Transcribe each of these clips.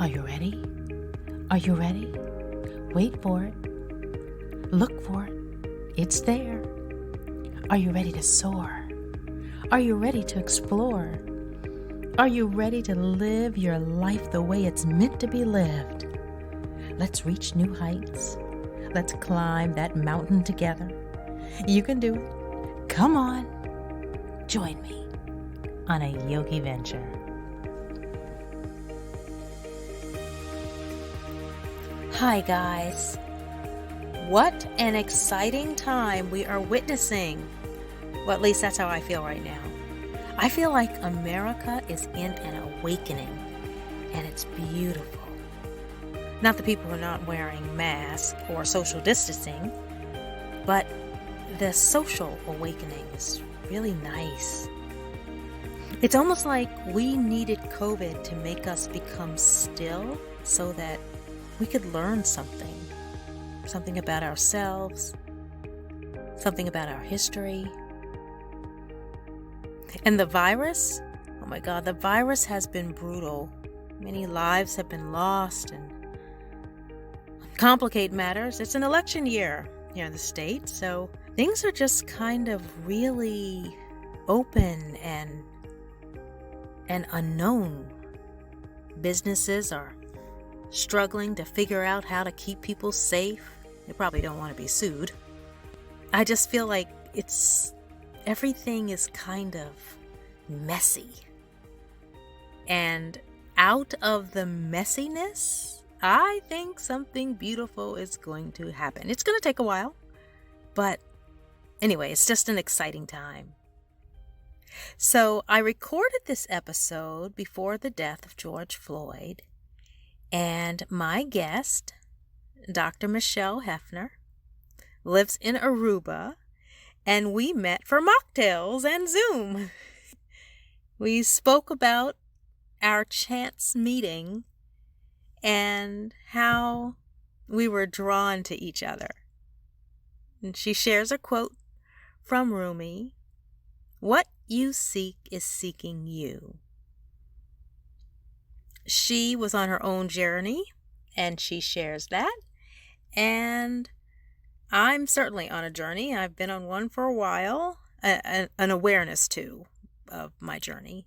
Are you ready? Are you ready? Wait for it. Look for it. It's there. Are you ready to soar? Are you ready to explore? Are you ready to live your life the way it's meant to be lived? Let's reach new heights. Let's climb that mountain together. You can do it. Come on. Join me on a yogi venture. Hi, guys. What an exciting time we are witnessing. Well, at least that's how I feel right now. I feel like America is in an awakening, and it's beautiful. Not the people who are not wearing masks or social distancing, but the social awakening is really nice. It's almost like we needed COVID to make us become still so that we could learn something about ourselves, something about our history. And the virus, oh my God, the virus has been brutal. Many lives have been lost, and complicate matters. It's an election year here in the States, so things are just kind of really open and unknown. Businesses are struggling to figure out how to keep people safe. They probably don't want to be sued. I just feel like everything is kind of messy. And out of the messiness, I think something beautiful is going to happen. It's going to take a while, but anyway, it's just an exciting time. So I recorded this episode before the death of George Floyd, and my guest, Dr. Michelle Heffner, lives in Aruba, and we met for mocktails and Zoom. We spoke about our chance meeting and how we were drawn to each other. And she shares a quote from Rumi: "What you seek is seeking you." She was on her own journey, and she shares that. And I'm certainly on a journey. I've been on one for a while, an awareness too of my journey.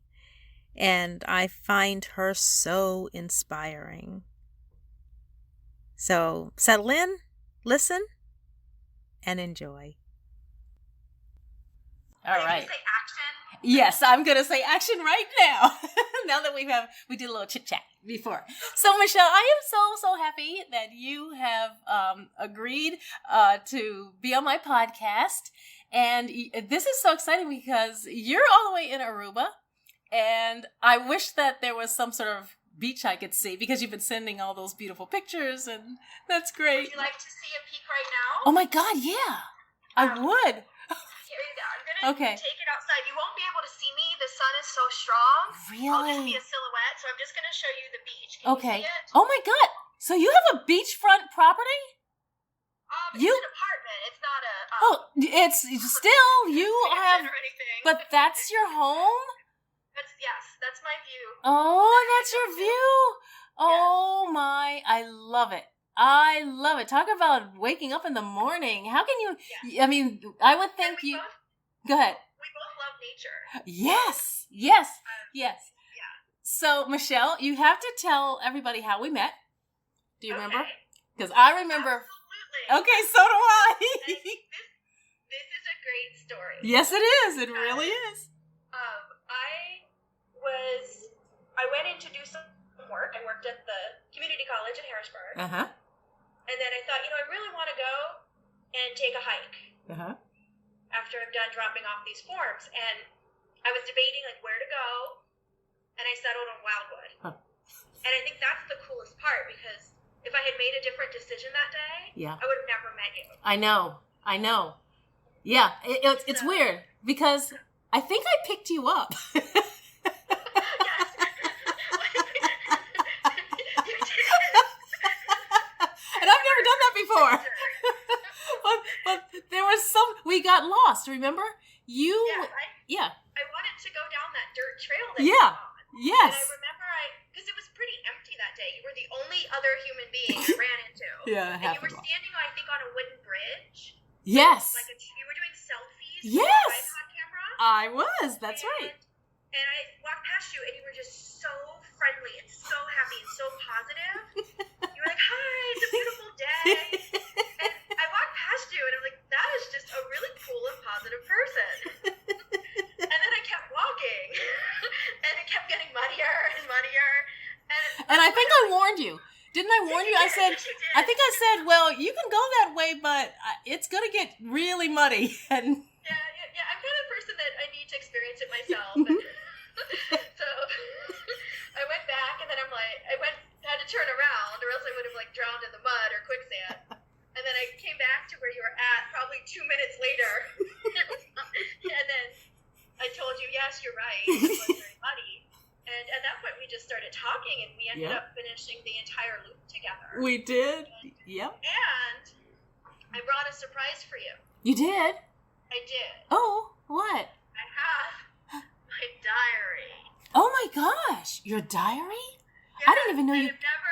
And I find her so inspiring. So settle in, listen, and enjoy. All right. Say action? Yes, I'm going to say action right now. Now that we did a little chit chat before. So Michelle, I am so happy that you have agreed to be on my podcast. And this is so exciting because you're all the way in Aruba. And I wish that there was some sort of beach I could see because you've been sending all those beautiful pictures, and that's great. Would you like to see a peek right now? Oh my God, yeah. I would. Here you go. I'm going to take it outside. You won't be able to see me. The sun is so strong. Really? I'll just be a silhouette, so I'm just going to show you the beach. Can you see it? Oh my God. So you have a beachfront property? It's an apartment. It's not a... it's still, you have... or anything. But that's your home? That's my view. Oh, that's your view. Oh my, I love it. I love it. Talk about waking up in the morning. How can you, I mean, I would think you, go ahead. We both love nature. Yes. Yeah. So Michelle, you have to tell everybody how we met. Do you remember? Because I remember. Absolutely. Okay, so do I. This is a great story. Yes, it is. It really is. I went in to do some work. I worked at the community college in Harrisburg. Uh-huh. And then I thought, I really want to go and take a hike. Uh-huh. After I'm done dropping off these forms. And I was debating where to go, and I settled on Wildwood. Huh. And I think that's the coolest part, because if I had made a different decision that day, I would have never met you. I know. Yeah, it's weird, because I think I picked you up. Before. but there was we got lost, remember? I wanted to go down that dirt trail that you were on. Yes. And I remember because it was pretty empty that day. day. You were the only other human being I ran into. Yeah, and you were standing, I think, on a wooden bridge. Yes. You were doing selfies yes. with a tripod camera. I was. That's right. And I walked past you, and you were just so friendly and so happy and so positive. You were like, "Hi, it's a beautiful day." And I walked past you, and I'm like, "That is just a really cool and positive person." And then I kept walking, and it kept getting muddier and muddier. And I think I warned you. Didn't I warn you? I said, I think I said, well, you can go that way, but it's going to get really muddy. And yeah, I'm kind of the person that I need to experience it myself. And so I went back, and then I'm like, had to turn around, or else I would have like drowned in the mud or quicksand. And then I came back to where you were at probably 2 minutes later. And then I told you, yes, you're right. It was very muddy. And at that point, we just started talking, and we ended up finishing the entire loop together. We did. Yep. And I brought a surprise for you. You did? I did. Oh, what? I have my diary. Oh my gosh, your diary? Yeah, I didn't even know you. I've never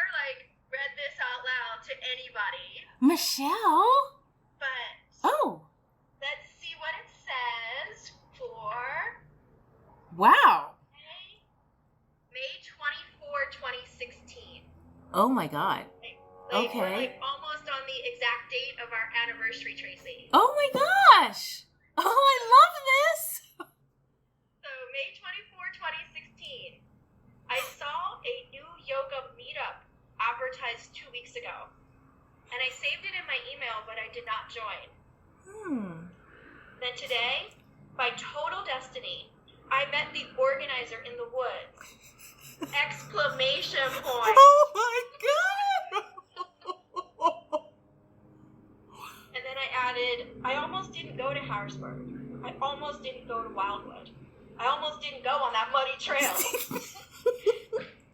read this out loud to anybody. Michelle? But let's see what it says for. Wow. May 24, 2016. Oh my God. Okay. We're almost on the exact date of our anniversary, Traci. Oh my gosh. Oh, I love this. So May 24, 2016. I saw a new yoga meetup advertised 2 weeks ago. And I saved it in my email, but I did not join. Then today, by total destiny, I met the organizer in the woods. Exclamation point. Oh my God. And then I added, I almost didn't go to Harrisburg. I almost didn't go to Wildwood. I almost didn't go on that muddy trail.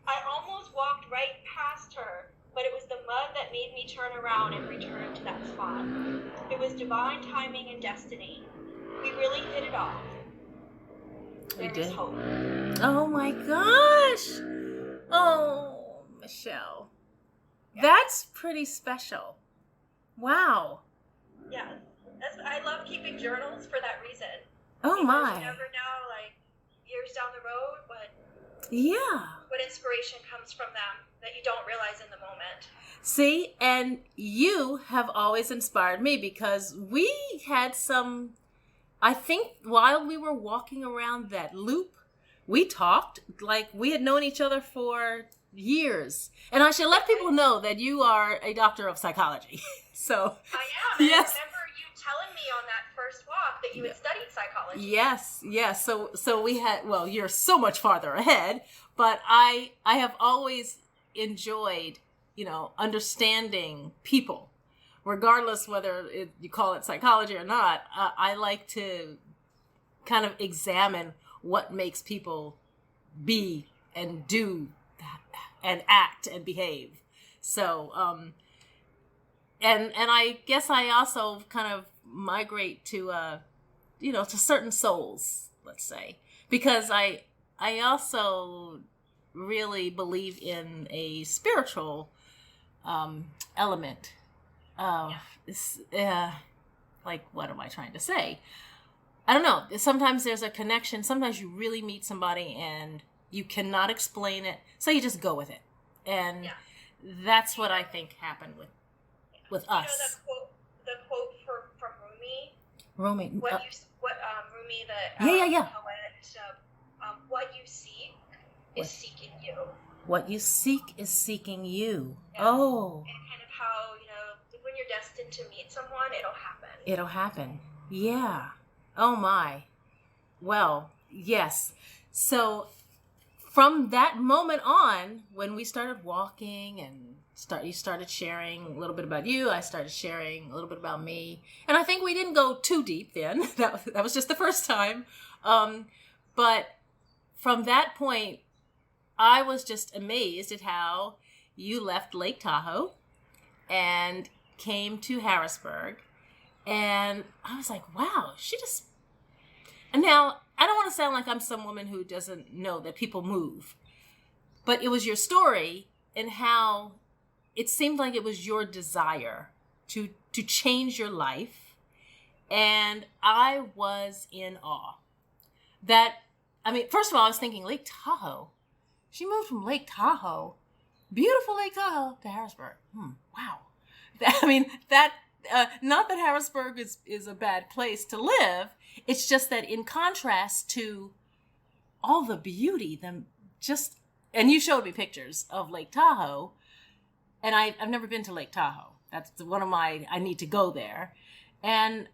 I almost walked right past her, but it was the mud that made me turn around and return to that spot. It was divine timing and destiny. We really hit it off. We There is did. hope. Oh my gosh. Oh, Michelle. That's pretty special. Wow. Yeah. I love keeping journals for that reason. Oh Because my. you never know, years down the road, what inspiration comes from them that you don't realize in the moment. See, and you have always inspired me because we had some, I think while we were walking around that loop, we talked like we had known each other for years. And I should let people know that you are a doctor of psychology. So I am. And yes. I remember you telling me on that first walk that you had studied psychology. Yes. So we had, well, you're so much farther ahead, but I have always enjoyed, understanding people, regardless whether you call it psychology or not. I like to kind of examine what makes people be and do and act and behave. So, and I guess I also kind of migrate to, to certain souls, let's say, because I also really believe in a spiritual element of, what am I trying to say? I don't know. Sometimes there's a connection. Sometimes you really meet somebody and you cannot explain it, so you just go with it. And that's what I think happened with us. The quote from Rumi. Rumi. Rumi, the poet. What you seek is seeking you. What you seek is seeking you. Yeah. Oh. And kind of how, when you're destined to meet someone, it'll happen. It'll happen. Yeah. Oh my. Well, yes. So from that moment on, when we started walking and you started sharing a little bit about you, I started sharing a little bit about me. And I think we didn't go too deep then. That was just the first time. But from that point, I was just amazed at how you left Lake Tahoe and came to Harrisburg. And I was like, wow, and now I don't want to sound like I'm some woman who doesn't know that people move, but it was your story and how it seemed like it was your desire to change your life. And I was in awe. First of all, I was thinking Lake Tahoe. She moved from Lake Tahoe, beautiful Lake Tahoe, to Harrisburg. Wow. Not that Harrisburg is a bad place to live. It's just that in contrast to all the beauty, and you showed me pictures of Lake Tahoe, and I've never been to Lake Tahoe. That's one of I need to go there. And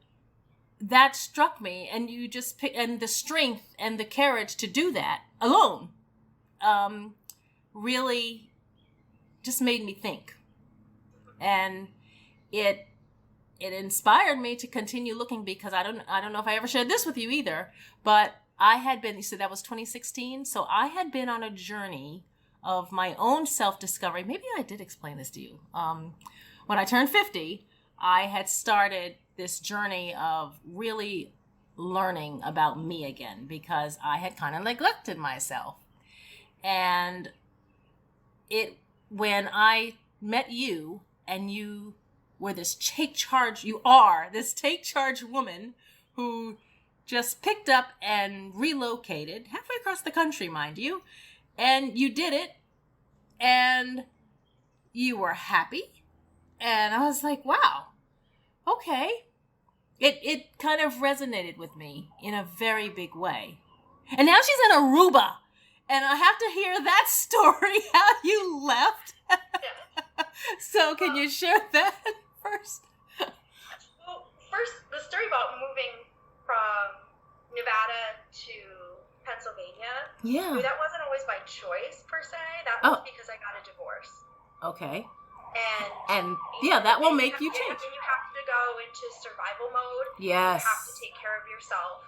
that struck me, and you just and the strength and the courage to do that alone, really just made me think. And it inspired me to continue looking, because I don't know if I ever shared this with you either, but I had been, you said that was 2016. So I had been on a journey of my own self-discovery. Maybe I did explain this to you. When I turned 50, I had started this journey of really learning about me again, because I had kind of neglected myself. And when I met you, and you were this take charge woman who just picked up and relocated halfway across the country, mind you. And you did it, and you were happy. And I was like, wow, okay. It kind of resonated with me in a very big way. And now she's in Aruba. And I have to hear that story, how you left. So can you share that first? Well, first, the story about moving from Nevada to Pennsylvania. Yeah. I mean, that wasn't always by choice, per se. That was because I got a divorce. Okay. And that will make you change. And you have to go into survival mode. Yes. You have to take care of yourself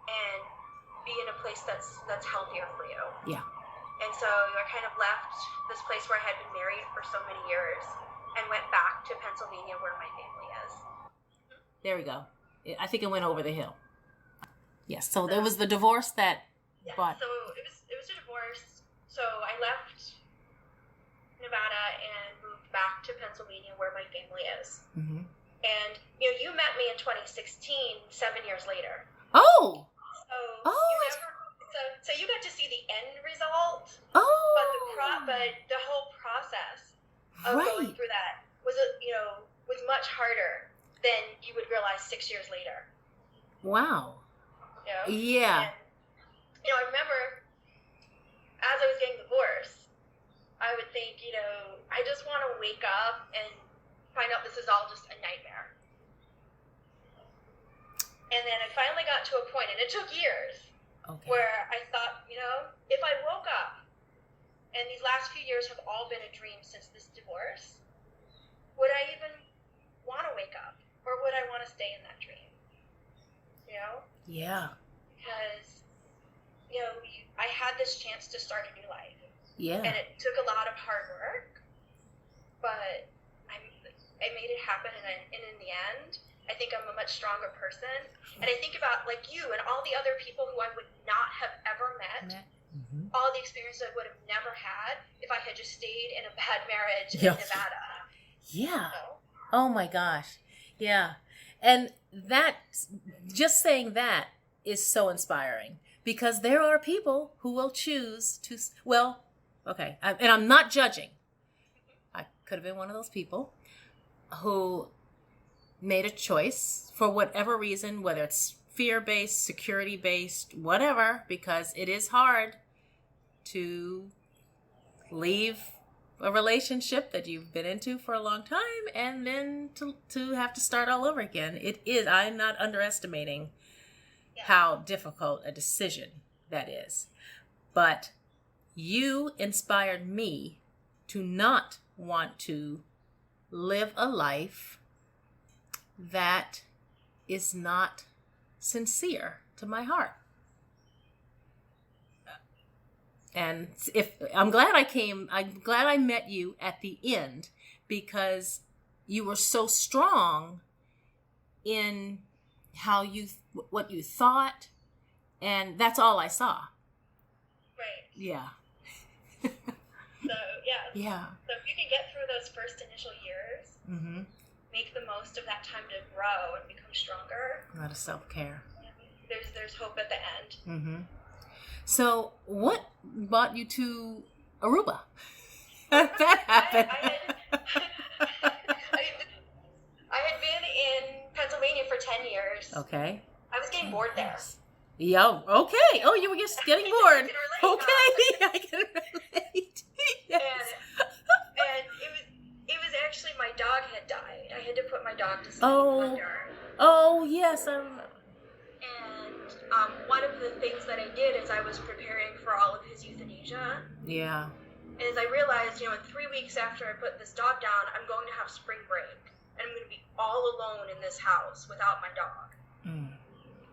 and be in a place that's healthier for you. Yeah. And so I kind of left this place where I had been married for so many years and went back to Pennsylvania, where my family is. There we go. I think it went over the hill. Yes. So there was the divorce that. Yeah. But So it was a divorce. So I left Nevada and moved back to Pennsylvania, where my family is. Mm-hmm. And you met me in 2016, 7 years later. Oh. So you got to see the end result. Oh. But the whole process of going through that was much harder than you would realize 6 years later. Wow. Yeah. And, I remember as I was getting divorced, I would think, I just want to wake up and find out this is all just a nightmare. And then I finally got to a point, and it took years, where I thought, if I woke up, and these last few years have all been a dream since this divorce, would I even want to wake up? Or would I want to stay in that dream? Yeah. Because, I had this chance to start a new life. Yeah. And it took a lot of hard work, but I made it happen, and in the end, I think I'm a much stronger person. And I think about, you and all the other people who I would not have ever met. Mm-hmm. All the experiences I would have never had if I had just stayed in a bad marriage in Nevada. Yeah. Oh my gosh. Yeah. And just saying that is so inspiring, because there are people who will choose to, and I'm not judging. I could have been one of those people who made a choice for whatever reason, whether it's fear-based, security-based, whatever, because it is hard to leave a relationship that you've been into for a long time and then to have to start all over again. It is. I'm not underestimating how difficult a decision that is. But you inspired me to not want to live a life that is not sincere to my heart. And I'm glad I met you at the end, because you were so strong in what you thought, and that's all I saw. Right. Yeah. So yes. Yeah. So if you can get through those first initial years, make the most of that time to grow and become stronger. A lot of self-care. There's hope at the end. So what brought you to Aruba? That happened. I had been in Pennsylvania for 10 years. Okay. I was getting bored there. Yeah, okay. Oh, you were just getting bored. Okay, I can relate. Yes. And it was actually my dog had died. I had to put my dog to sleep under. Oh, yes, I remember. And one of the things that I did is I was preparing for all of his euthanasia. Yeah. Is I realized, in 3 weeks after I put this dog down, I'm going to have spring break. And I'm going to be all alone in this house without my dog.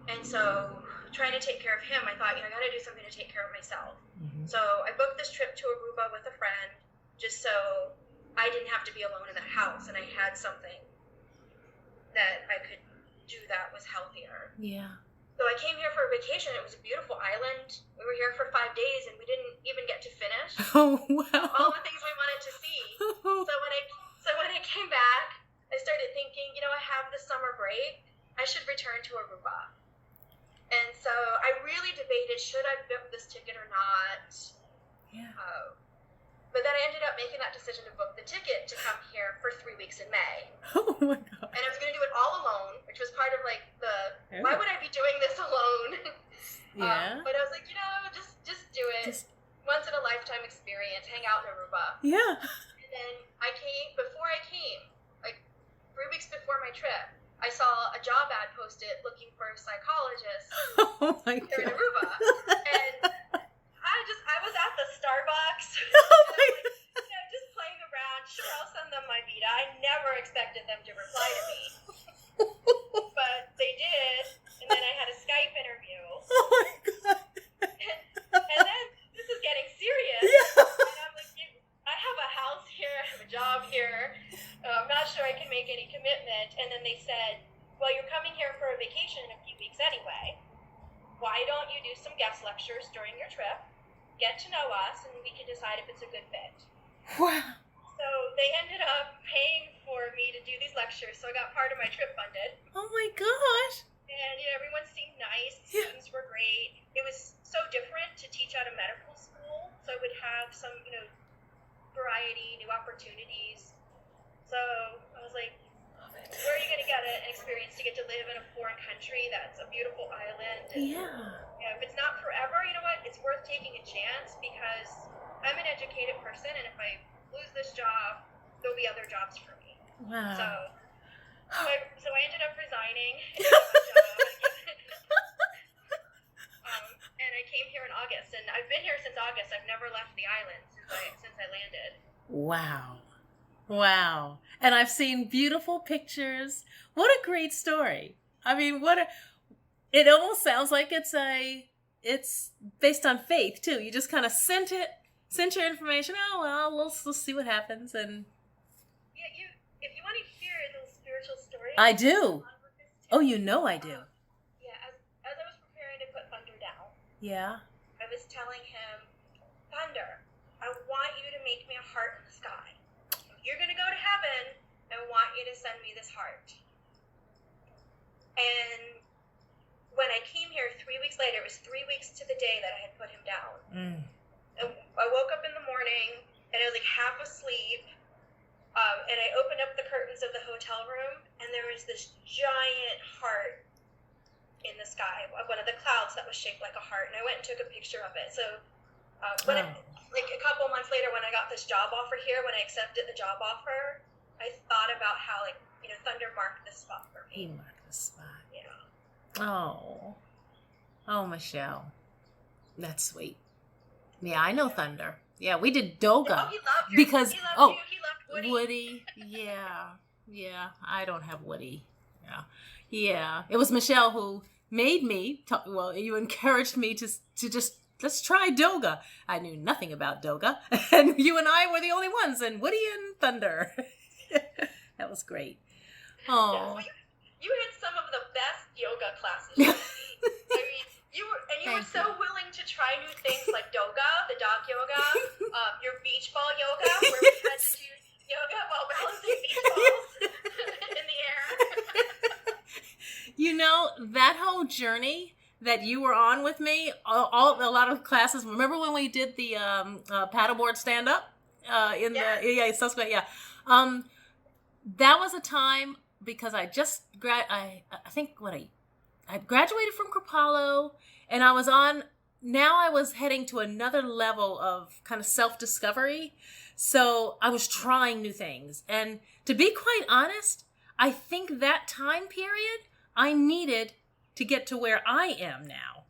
And so, trying to take care of him, I thought, I got to do something to take care of myself. So I booked this trip to Aruba with a friend, just so I didn't have to be alone in that house, and I had something that I could do that was healthier. Yeah. So I came here for a vacation. It was a beautiful island. We were here for 5 days, and we didn't even get to finish. Oh, wow. All the things we wanted to see. So when I came back, I started thinking, I have this summer break. I should return to Aruba. And so I really debated, should I book this ticket or not? Yeah. But then I ended up making that decision to book the ticket to come here for 3 weeks in May. Oh my God. And I was going to do it all alone, which was part of why would I be doing this alone? Yeah. But I was like, just do it. Once in a lifetime experience, hang out in Aruba. Yeah. And then before I came, 3 weeks before my trip, I saw a job ad posted looking for a psychologist Oh my here in God. Aruba. And I was at the Starbucks. Oh my God. Just playing around. Sure, I'll send them my Vita. I never expected them to reply to me. But they did. And then I had a Skype interview. Oh my God. And then this is getting serious. Yeah. And I'm like, I have a house here. I have a job here. I'm not sure I can make any commitment. And then they said, well, you're coming here for a vacation in a few weeks anyway. Why don't you do some guest lectures during your trip? Get to know us, and we can decide if it's a good fit. Wow. So they ended up paying for me to do these lectures, so I got part of my trip funded. Oh my gosh. And everyone seemed nice. Yeah. Students were great. It was so different to teach at a medical school, so I would have some, variety, new opportunities. So I was like, where are you going to get an experience to get to live in a foreign country that's a beautiful island? And, Yeah. if it's not forever, you know what? It's worth taking a chance because I'm an educated person, and if I lose this job, there'll be other jobs for me. Wow. So I ended up resigning and got my job. And I came here in August, and I've been here since August. I've never left the island since I landed. Wow. Wow. And I've seen beautiful pictures. What a great story. I mean, it almost sounds like it's based on faith too. You just kind of sent your information. Oh, well, we'll see what happens. And yeah, if you want to hear a little spiritual story. I do. Oh, I do. Yeah, as I was preparing to put Thunder down. Yeah. I was telling him, Thunder, I want you to make me a heart in the sky. If you're going to go to heaven, I want you to send me this heart. And when I came here 3 weeks later, it was 3 weeks to the day that I had put him down. And I woke up in the morning, and I was like half asleep, and I opened up the curtains of the hotel room, and there was this giant heart in the sky, one of the clouds that was shaped like a heart, and I went and took a picture of it. So a couple months later, when I got this job offer here, when I accepted the job offer, I thought about how Thunder marked this spot for me. He marked the spot. Yeah. Oh, Michelle, that's sweet. Yeah, I know Thunder. Yeah, we did Doga. Oh, he loved you. Because he loved you. He loved Woody. Yeah. I don't have Woody. Yeah. It was Michelle who made me. You encouraged me to just let's try Doga. I knew nothing about Doga, and you and I were the only ones. And Woody and Thunder. That was great. Oh. Yeah, you had some of the best yoga classes. I mean, you were so willing to try new things like Doga, the dog yoga, your beach ball yoga. journey that you were on with me, a lot of classes. Remember when we did the paddleboard stand up suspect? Yeah. That was a time because I just I graduated from Kripalu, and I was heading to another level of kind of self-discovery. So I was trying new things. And to be quite honest, I think that time period I needed to get to where I am now.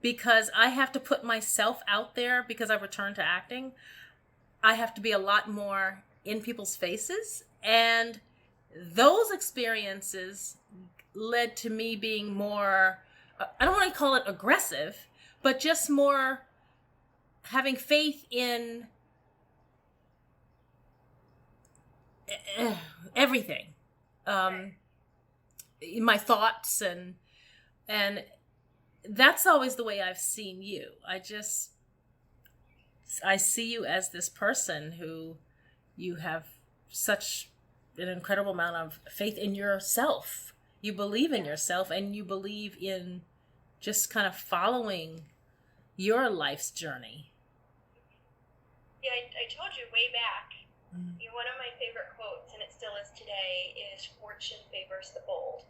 Because I have to put myself out there because I returned to acting. I have to be a lot more in people's faces. And those experiences led to me being more, I don't want to call it aggressive, but just more having faith in everything, in my thoughts, and that's always the way I've seen you. I see you as this person who you have such an incredible amount of faith in yourself. You believe in yourself, and you believe in just kind of following your life's journey. Yeah, I told you way back. One of my favorite quotes, and it still is today, is "Fortune favors the bold."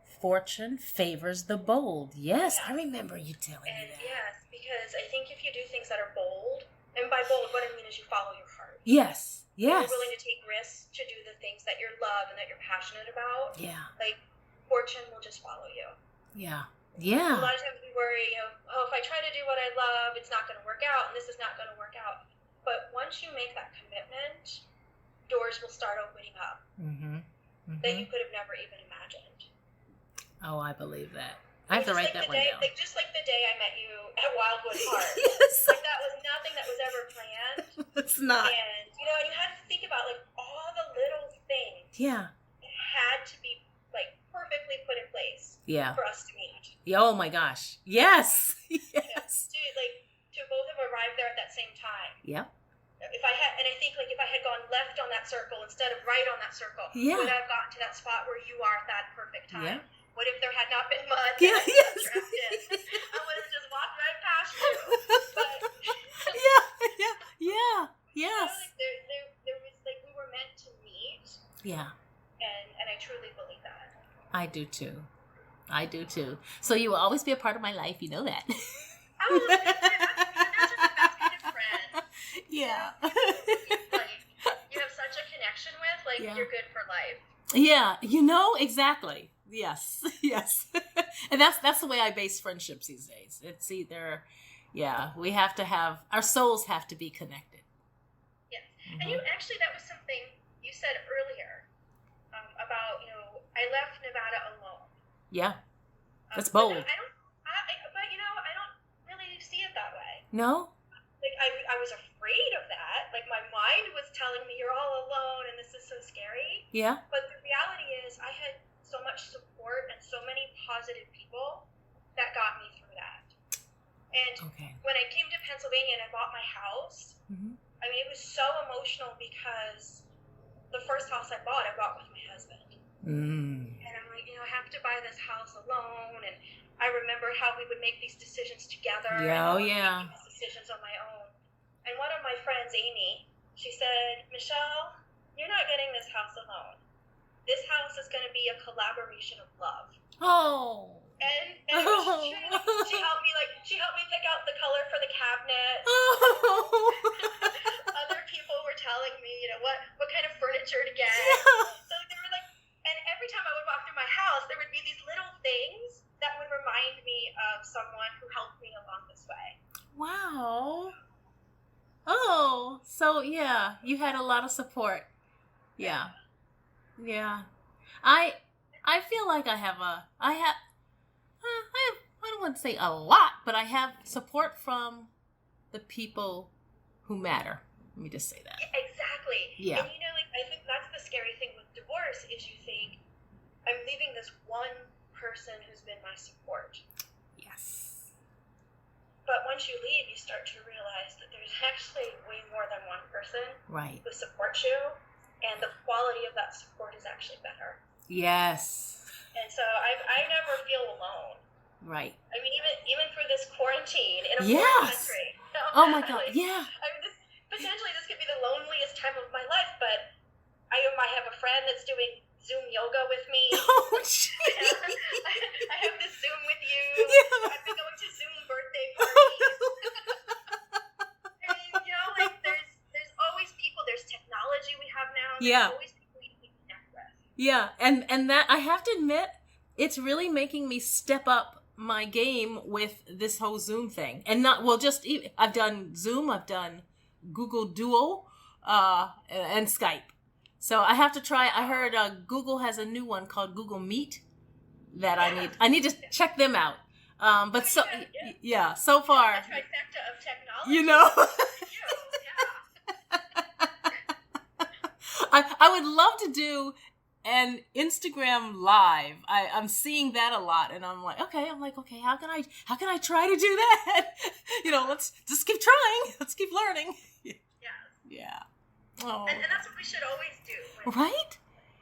Fortune favors the bold. Yes, I remember you telling me that. Yes, because I think if you do things that are bold, and by bold, what I mean is you follow your heart. Yes. You're willing to take risks to do the things that you love and that you're passionate about. Yeah. Like, fortune will just follow you. Yeah. A lot of times we worry, if I try to do what I love, it's not going to work out, and this is not going to work out. But once you make that commitment, doors will start opening up that you could have never even imagined. Oh, I believe that. I have to write that one down. Just like the day I met you at Wildwood Park. Yes. Like, that was nothing that was ever planned. It's not. And, you had to think about, like, all the little things. Yeah. That had to be, like, perfectly put in place. Yeah. For us to meet. Oh, my gosh. Yes. Yes. Dude, like, to both have arrived there at that same time. Yep. If I had gone left on that circle instead of right on that circle, would I have gotten to that spot where you are at that perfect time? Yeah. What if there had not been mud? Yeah, yes. I would have just walked right past you. But, yes. There was, like, we were meant to meet. Yeah. And I truly believe that. I do too. So you will always be a part of my life. You know that. Oh, you're just the best kind of friend. Yeah. Like, you have such a connection with, like, you're good for life. Yeah, exactly. Yes. And that's the way I base friendships these days. It's either, we have to have, our souls have to be connected. Yes. And that was something you said earlier about, I left Nevada alone. Yeah. That's bold. But I don't really see it that way. No? Like, I was afraid of that. Like, my mind was telling me you're all alone and this is so scary. Yeah. But the reality is I had so much support and so many positive people that got me through that. And when I came to Pennsylvania and I bought my house, I mean, it was so emotional because the first house I bought with my husband. And I'm like, I have to buy this house alone. And I remember how we would make these decisions together. Making these decisions on my own. And one of my friends, Amy, she said, "Michelle, you're not getting this house alone. This house is going to be a collaboration of love." Oh. And she helped me pick out the color for the cabinet. Other people were telling me, what kind of furniture to get. So they were like, and every time I would walk through my house, there would be these little things that would remind me of someone who helped me along this way. Wow. Oh, so you had a lot of support. Yeah. I feel like I don't want to say a lot, but I have support from the people who matter. Let me just say that. Exactly. Yeah. And I think that's the scary thing with divorce is you think, I'm leaving this one person who's been my support. Yes. But once you leave, you start to realize that there's actually way more than one person who supports you, and the quality of that support is actually better. Yes. And so I never feel alone. Right. I mean, even for this quarantine in a foreign Yes. country. Oh my God. Yeah. I mean, potentially this could be the loneliest time of my life, but I have a friend that's doing Zoom yoga with me. Oh, geez. I have this Zoom with you. Yeah. I've been going to Zoom birthday parties. I mean, like there's always people. There's technology we have now. Yeah. There's always people you can connect with. Yeah, and that I have to admit, it's really making me step up my game with this whole Zoom thing. And I've done Zoom, I've done Google Duo, and Skype. So I have to try. I heard Google has a new one called Google Meet that I need to check them out. But so far, A trifecta of technology. you know. Yeah. I would love to do an Instagram live. I'm seeing that a lot, and I'm like, okay, how can I try to do that? Let's just keep trying. Let's keep learning. Yeah. Yeah. Oh. And that's what we should always do. Right?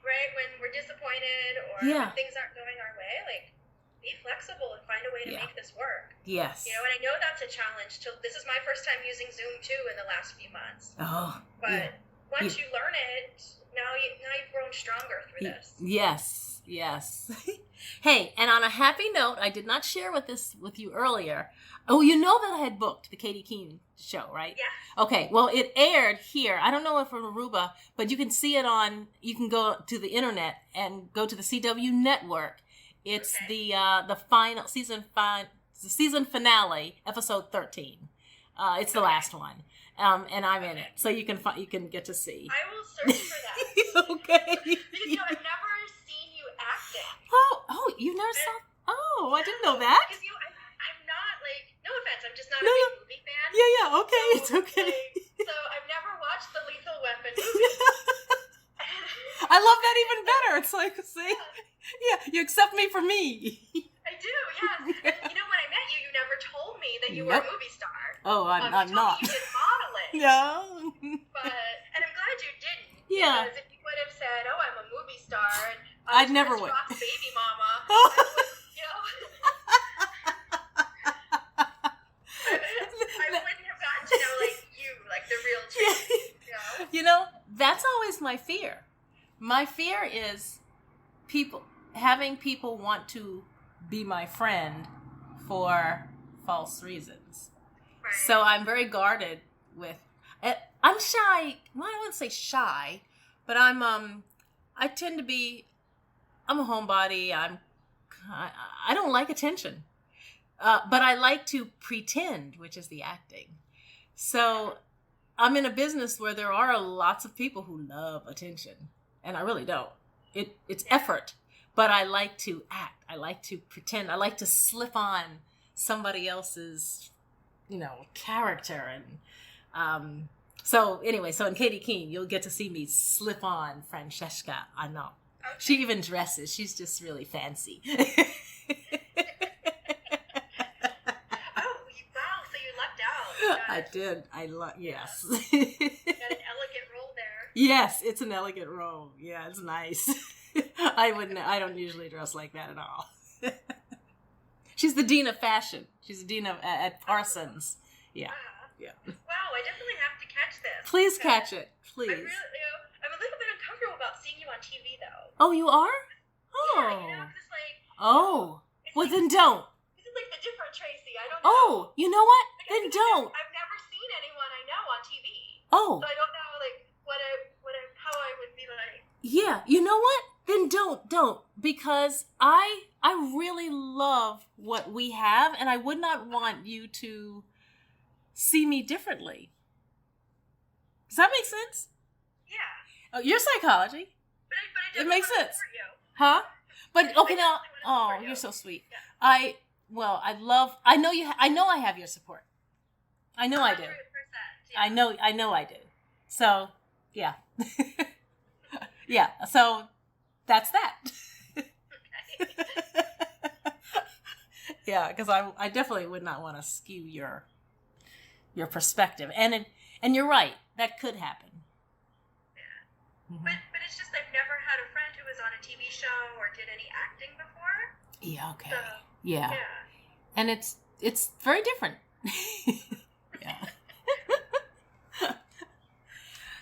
Right? When we're disappointed or when things aren't going our way, like, be flexible and find a way to make this work. Yes. And I know that's a challenge. This is my first time using Zoom, too, in the last few months. Oh. But once you learn it, now you've grown stronger through this. Yes. Hey, and on a happy note, I did not share with you earlier. Oh, you know that I had booked the Katie Keene show, right? Yeah. Okay, well, it aired here. I don't know if in Aruba, but you can see it you can go to the internet and go to the CW network. It's the final season finale, episode 13. It's the last one. And I'm in it, so you can get to see. I will search for that. Okay. Because I've never seen you acting. Oh, you never saw? Oh, I didn't know that. Because I'm not no offense, I'm just not a big movie fan. Yeah. Okay, it's okay. So I've never watched the Lethal Weapon movie. I love that even better. It's like, see, you accept me for me. I do, yes. And when I met you, you never told me that you were a movie star. Oh, I'm not. You did modeling. Yeah. And I'm glad you didn't. Yeah. Because if you would have said, "Oh, I'm a movie star," and I'd never would. Baby mama. I wouldn't have gotten to know you, the real Traci. That's always my fear. My fear is having people want to be my friend for false reasons. Right. So I'm very guarded with. I'm shy. Well, I wouldn't say shy, but I tend to be. I'm a homebody. I don't like attention, but I like to pretend, which is the acting. So I'm in a business where there are lots of people who love attention, and I really don't. It's effort, but I like to act. I like to pretend. I like to slip on somebody else's, character. And so in Katie Keene, you'll get to see me slip on Francesca. I know. Okay. She even dresses. She's just really fancy. Oh, wow. So you lucked out. I did. Yes. You got an elegant role there. Yes, it's an elegant role. Yeah, it's nice. I don't usually dress like that at all. She's the dean of fashion. She's the dean at Parsons. Yeah. Yeah. Wow, I definitely have to catch this. Please catch it. Please. I'm a little bit uncomfortable about seeing you on TV, though. Oh, you are? Oh. Yeah, it's Oh. Well, then don't. This is the different Traci. I don't know. Oh, you know what? Then don't. I've never seen anyone I know on TV. Oh. So I don't know, how I would be like. Yeah, you know what? Then don't. Because I really love what we have, and I would not want you to see me differently. Does that make sense? Yeah. Oh, your psychology. But it makes sense. You. Huh? But okay now. Oh, you're so sweet. Yeah. I know I have your support. I know 100%, I do. Yeah. I know I do. So, yeah. Yeah, so that's that. Okay. Yeah, because I definitely would not want to skew your perspective. And you're right, that could happen. Yeah. Mm-hmm. But it's just I've never had a friend who was was on a TV show or did any acting before. Yeah, okay. So, Yeah. And it's very different. Yeah.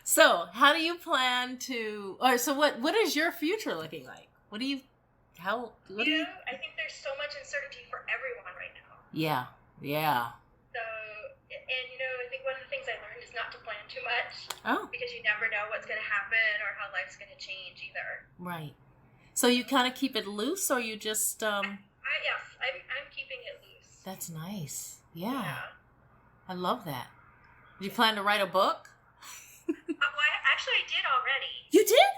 So, how do you plan to, or so what is your future looking like? I think there's so much uncertainty for everyone right now. Yeah. So, and I think one of the things I learned is not to plan too much. Oh. Because you never know what's going to happen or how life's going to change either. Right. So you kind of keep it loose, or you just, Yes, I'm keeping it loose. That's nice. Yeah. I love that. Do you plan to write a book? Actually, I did already. You did?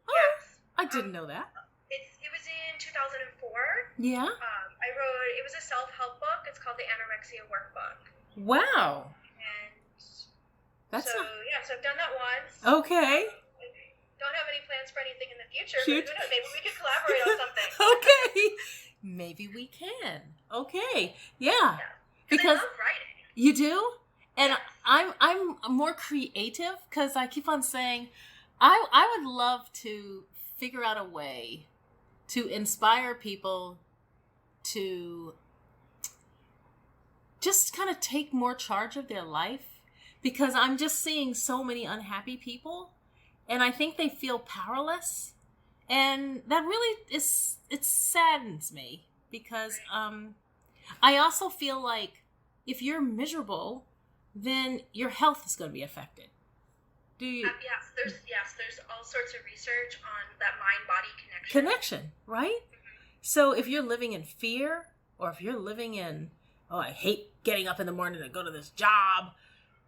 Oh, yes. I didn't know that. It was in 2004. Yeah. I wrote. It was a self-help book. It's called the Anorexia Workbook. Wow. And so I've done that once. Okay. Don't have any plans for anything in the future. Shoot. But who knows? Maybe we could collaborate on something. Okay. Maybe we can. Okay. Yeah. Because I love writing. You do? And I'm more creative because I keep on saying I would love to figure out a way to inspire people to just kind of take more charge of their life, because I'm just seeing so many unhappy people and I think they feel powerless, and that really it saddens me, because I also feel like if you're miserable, then your health is going to be affected. Do you? Yes, there's all sorts of research on that mind-body connection, right? Mm-hmm. So if you're living in fear, or if you're living in, I hate getting up in the morning to go to this job,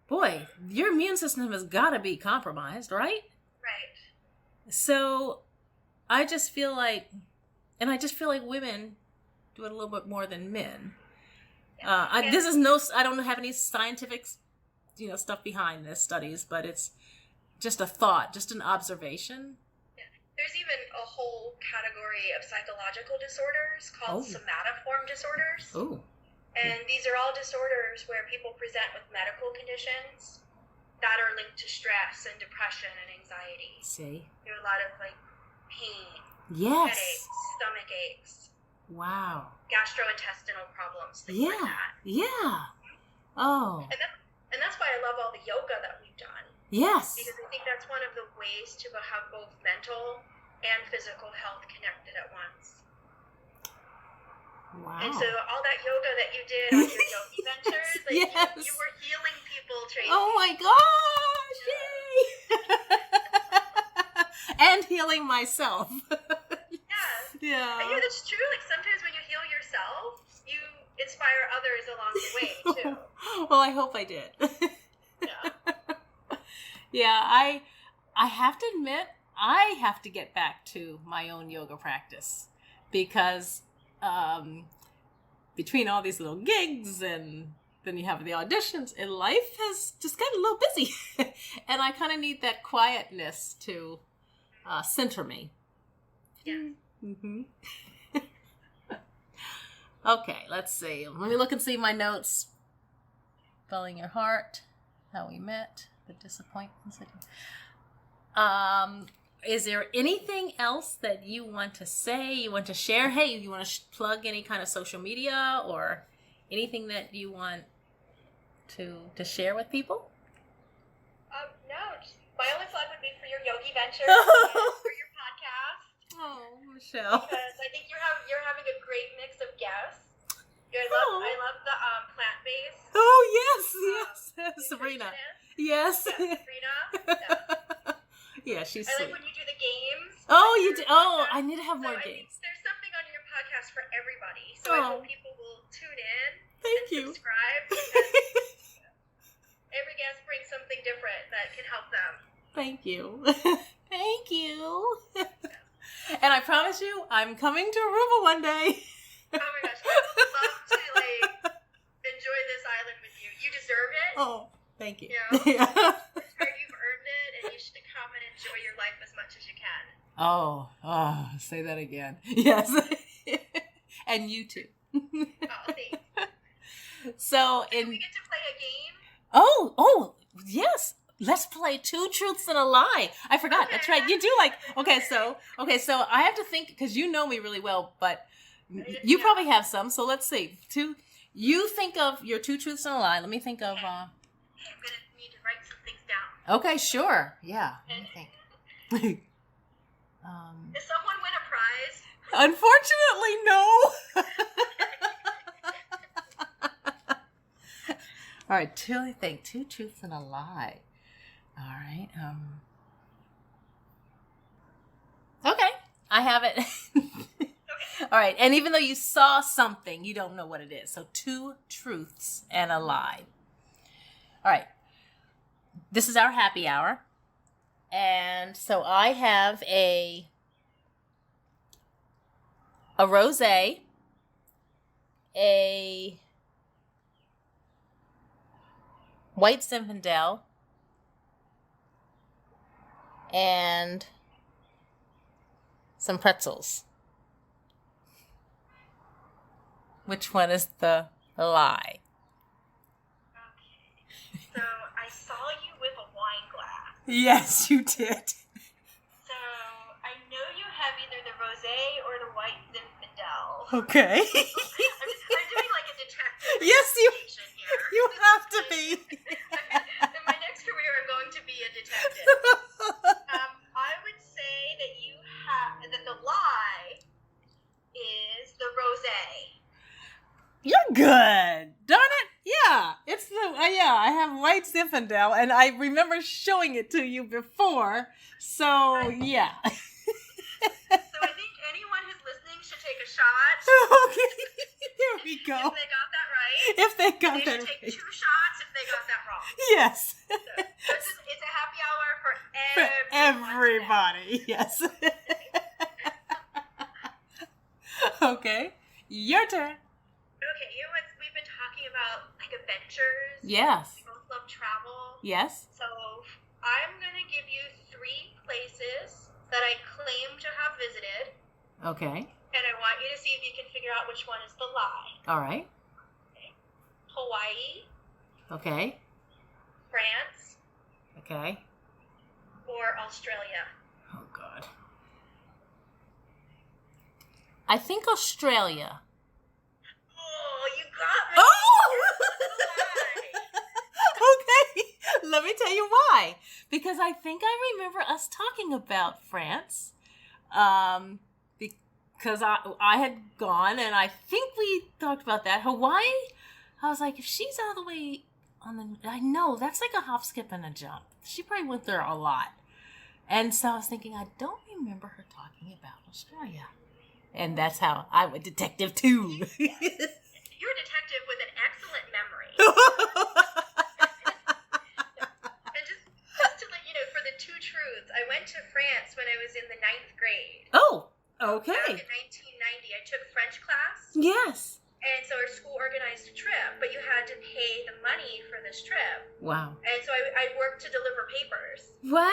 boy, your immune system has got to be compromised, right? Right. So I just feel like women do it a little bit more than men. I don't have any scientific, stuff behind this studies, but it's just a thought, just an observation. Yeah. There's even a whole category of psychological disorders called somatoform disorders. Oh. And these are all disorders where people present with medical conditions that are linked to stress and depression and anxiety. See? There are a lot of pain, yes, headaches, stomach aches. Wow. Gastrointestinal problems, things like that. Yeah. Oh. And that's why I love all the yoga that we've done. Yes. Because I think that's one of the ways to have both mental and physical health connected at once. Wow. And so all that yoga that you did on your yogi ventures, yes. you were healing people, Traci. Oh my gosh! Yay! And healing myself. Yeah. And that's true. Sometimes when you heal yourself, you inspire others along the way too. Well, I hope I did. Yeah. I have to admit, I have to get back to my own yoga practice, because between all these little gigs and then you have the auditions, and life has just gotten a little busy, and I kind of need that quietness to center me. Yeah. Mm-hmm. Okay, let's see. Let me look and see my notes. Following your heart, how we met, the disappointments. Is there anything else that you want to say? You want to share? Hey, you want to plug any kind of social media or anything that you want to share with people? No. My only plug would be for your yogi ventures and for your podcast. Oh, Michelle. Because I think you're having a great mix of guests. I love the plant-based. Oh yes, Sabrina. Yes. Sabrina. Yeah, she's I sweet. like when you do the games. Oh, you do. Oh, I need to have more games. There's something on your podcast for everybody. So I hope people will tune in. Thank you. Subscribe, because every guest brings something different that can help them. Thank you. Thank you. And I promise you, I'm coming to Aruba one day. Oh my gosh, I would love to enjoy this island with you. You deserve it. Oh, thank you. Yeah. You've earned it, and you should come and enjoy your life as much as you can. Oh, say that again. Yes. And you too. Oh, thanks. So we get to play a game? Oh, yes. let's play Two Truths and a Lie. I forgot. Okay. That's right. You do like, okay, so I have to think, because you know me really well, but you probably have some. So let's see. You think of your Two Truths and a Lie. Let me think of, Okay, I'm going to need to write some things down. okay, sure. Yeah. Let me think. Does someone win a prize? Unfortunately, no. All right, I think Two Truths and a Lie. All right. Okay, I have it. All right, and even though you saw something, you don't know what it is. So Two Truths and a Lie. All right. This is our happy hour. And so I have a rosé, a white zinfandel, and some pretzels. Which one is the lie? Okay. So I saw you with a wine glass. Yes, you did. So I know you have either the rosé or the white zinfandel. Okay. I'm doing like a detective Yes, investigation here. you have to be. In my next career, I'm going to be a detective. I would say that the lie is the rosé. You're good. Darn it. Yeah. It's the I have white zinfandel, and I remember showing it to you before. So, yeah. So I think anyone who's listening should take a shot. Okay. Here we go. If they got that right. If they got They that should take right. 2 shots if they got that wrong. Yes. So it's a happy hour for For everyone. everybody. Yes. Okay. Your turn. Okay, we've been talking about like adventures. Yes. We both love travel. Yes. So I'm gonna give you 3 places that I claim to have visited, Okay. and I want you to see if you can figure out which one is the lie. All right. Hawaii, Okay. France, Okay. or Australia. Oh, God. I think Australia. Oh, you got me. Okay. Let me tell you why. Because I think I remember us talking about France. Because I had gone, and I think we talked about that. Hawaii, I was like, if she's all the way on the... I know, that's like a hop, skip, and a jump. She probably went there a lot. And so I was thinking, I don't remember her talking about Australia. And that's how I went detective, too. You're a detective with an excellent memory. And just to let you know, for the 2 truths, I went to France when I was in the 9th grade. Oh, Back okay. in 1990, I took French class. Yes. And so our school organized a trip, but you had to pay the money for this trip. Wow. And so I worked to deliver papers Wow.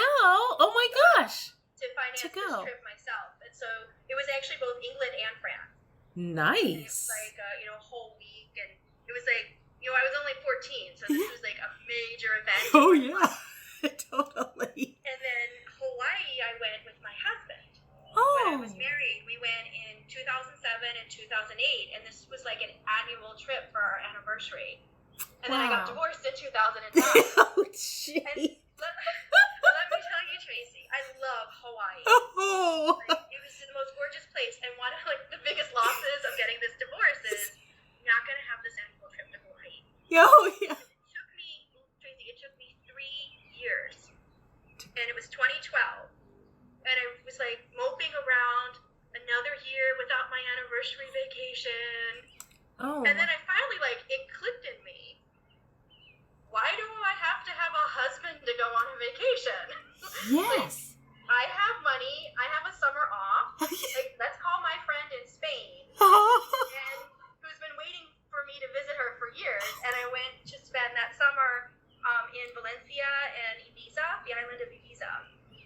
Oh, my gosh. to finance To this go. trip myself. And so it was actually both England and France. Nice. It was like, a whole week. And it was like, I was only 14, so this was like a major event. Oh, yeah. Totally. And then Hawaii, I went with my husband. Oh. When I was married, we went in 2007 and 2008, and this was like an annual trip for our anniversary. And then I got Wow. divorced in 2009. Oh, gee. And let me tell you, Tracy, I love Hawaii. Oh. Like, it was the most gorgeous place, and one of the biggest losses of getting this divorce is not going to have this annual trip to Hawaii. Oh, yeah. It took me 3 years, and it was 2012. And I was like moping around another year without my anniversary vacation. Oh. And then I finally, it clicked in me. Why do I have to have a husband to go on a vacation? Yes. I have money. I have a summer off. Let's call my friend in Spain, and who's been waiting for me to visit her for years. And I went to spend that summer in Valencia and Ibiza, the island of Ibiza,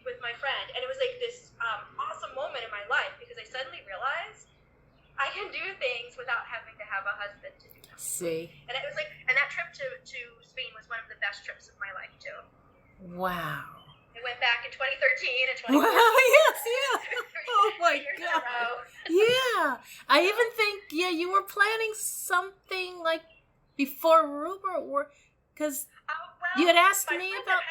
with my friend. And it was like this awesome moment in my life because I suddenly realized I can do things without having to have a husband to do them. See. And it was and that trip to Spain was one of the best trips of my life too. Wow. I went back in 2013 and Wow, 2014. yes, yeah. Oh my years in a God. row. Yeah. I even think, you were planning something like before Aruba, or because Well, you had asked my me friend about.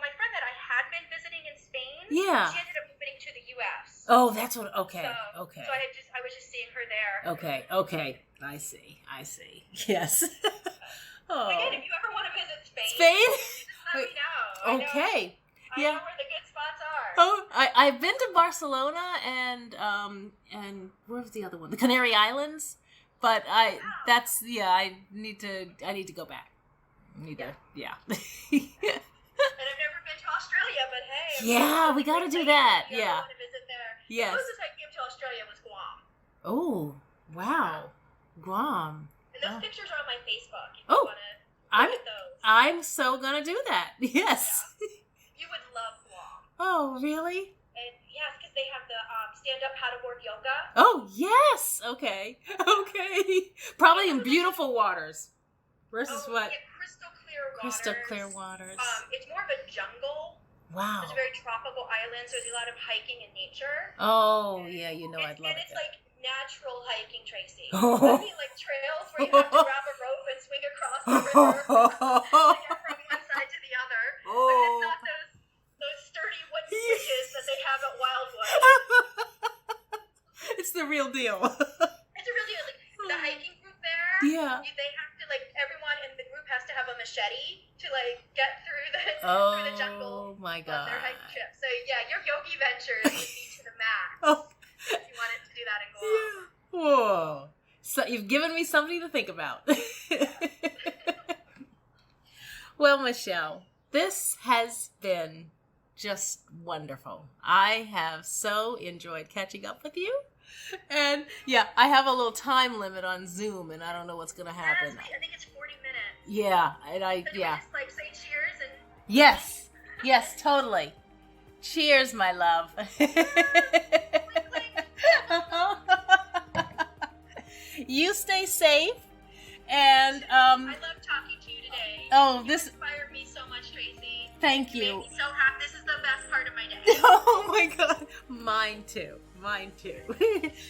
my friend that I had been visiting in Spain. Yeah. She ended up moving to the U.S. Oh, that's what. Okay. So, Okay. So I was just seeing her there. Okay. Okay. I see. Yes. Oh. Again, if you ever want to visit Spain, Spain? just let me know. Okay. I know where the good spots are. Oh, I've been to Barcelona and where's the other one? The Canary Islands. But I need to go back. Yeah. And I've never been to Australia, but hey. Yeah, we got to do that. I Yeah. want to visit there. Yes. The closest I came to Australia was Guam. Oh, wow. Guam. And those pictures are on my Facebook. If you Oh, want to look at those. I'm so gonna do that. Yes. Yeah. You would love Guam. Oh, really? And yes, because they have the stand-up paddleboard yoga. Oh, yes. Okay. Probably in beautiful waters. Versus what? Yeah, crystal clear waters. Crystal clear waters. It's more of a jungle. Wow. It's a very tropical island, so there's a lot of hiking in nature. Oh, yeah, I'd love it. And it's like natural hiking, Tracy. Oh. I mean, like trails where you have to grab a rope and swing across the river to get from one side to the other. But it's not those sturdy wooden bridges that they have at Wildwood. It's the real deal. It's a really like the hiking group there. Yeah. They have to everyone in the group has to have a machete to get through the jungle. Oh my On God. their hiking trip. So yeah, your yogi ventures would be to the max. Oh. If you wanted to do that in Guam. Whoa. So you've given me something to think about. Well, Michelle, this has been just wonderful. I have so enjoyed catching up with you. And yeah, I have a little time limit on Zoom, and I don't know what's going to happen. I think it's 40 minutes. Yeah, and So do we just say cheers and... Yes, totally. Cheers, my love. You stay safe, and I love talking to you today. You inspired me so much, Tracy. Thank You you. made me so happy. This is the best part of my day. Oh my God, mine too.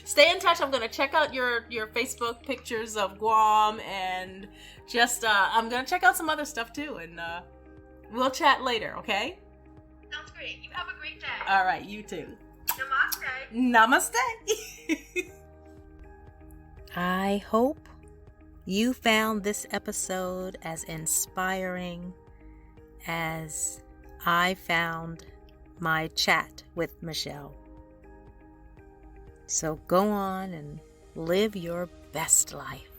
Stay in touch. I'm gonna check out your Facebook pictures of Guam, and just I'm gonna check out some other stuff too, and we'll chat later. Okay? Sounds great. You have a great day. All right, you too. Namaste. Namaste. I hope you found this episode as inspiring as I found my chat with Michelle. So go on and live your best life.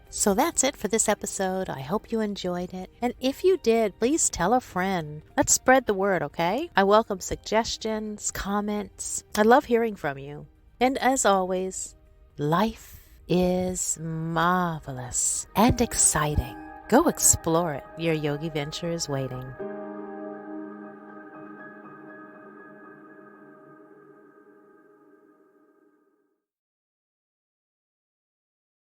So that's it for this episode. I hope you enjoyed it. And if you did, please tell a friend. Let's spread the word, okay? I welcome suggestions, comments. I love hearing from you. And as always, life is marvelous and exciting. Go explore it. Your yogi venture is waiting.